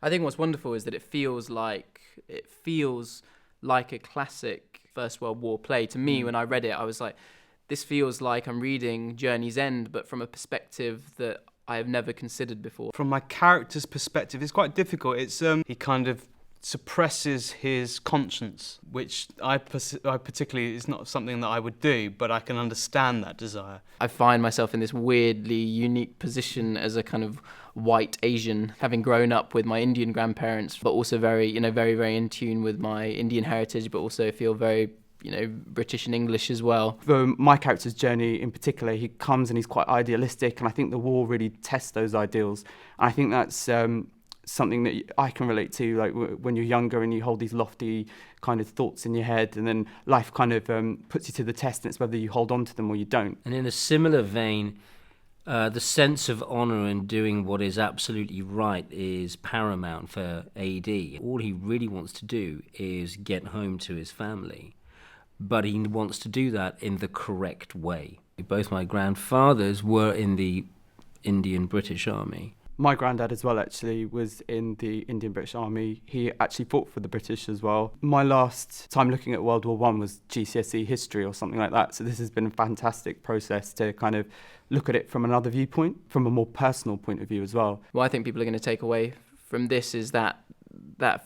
I think what's wonderful is that it feels like a classic First World War play. To me, when I read it, I was like, this feels like I'm reading Journey's End, but from a perspective that I have never considered before. From my character's perspective, it's quite difficult. It's he kind of suppresses his conscience, which I particularly is not something that I would do, but I can understand that desire. I find myself in this weirdly unique position as a kind of white Asian, having grown up with my Indian grandparents, but also very, very, very in tune with my Indian heritage, but also feel very, British and English as well. For my character's journey in particular, he comes and he's quite idealistic, and I think the war really tests those ideals. And I think that's something that I can relate to, like when you're younger and you hold these lofty kind of thoughts in your head, and then life kind of puts you to the test, and it's whether you hold on to them or you don't. And in a similar vein, the sense of honour and doing what is absolutely right is paramount for AD. All he really wants to do is get home to his family, but he wants to do that in the correct way. Both my grandfathers were in the Indian British Army. My granddad as well actually was in the Indian British Army. He actually fought for the British as well. My last time looking at World War I was GCSE history or something like that. So this has been a fantastic process to kind of look at it from another viewpoint, from a more personal point of view as well. What I think people are going to take away from this is that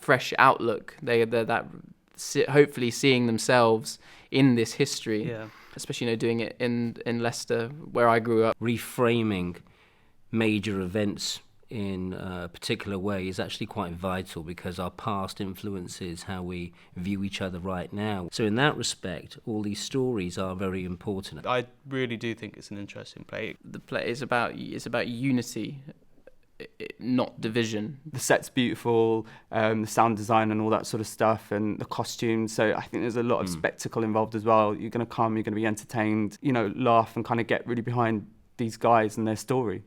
fresh outlook. That hopefully seeing themselves in this history, especially doing it in Leicester where I grew up. Reframing major events in a particular way is actually quite vital, because our past influences how we view each other right now. So in that respect, all these stories are very important. I really do think it's an interesting play. The play is about unity, not division. The set's beautiful, the sound design and all that sort of stuff, and the costumes. So I think there's a lot of spectacle involved as well. You're going to come, you're going to be entertained, laugh and kind of get really behind these guys and their story.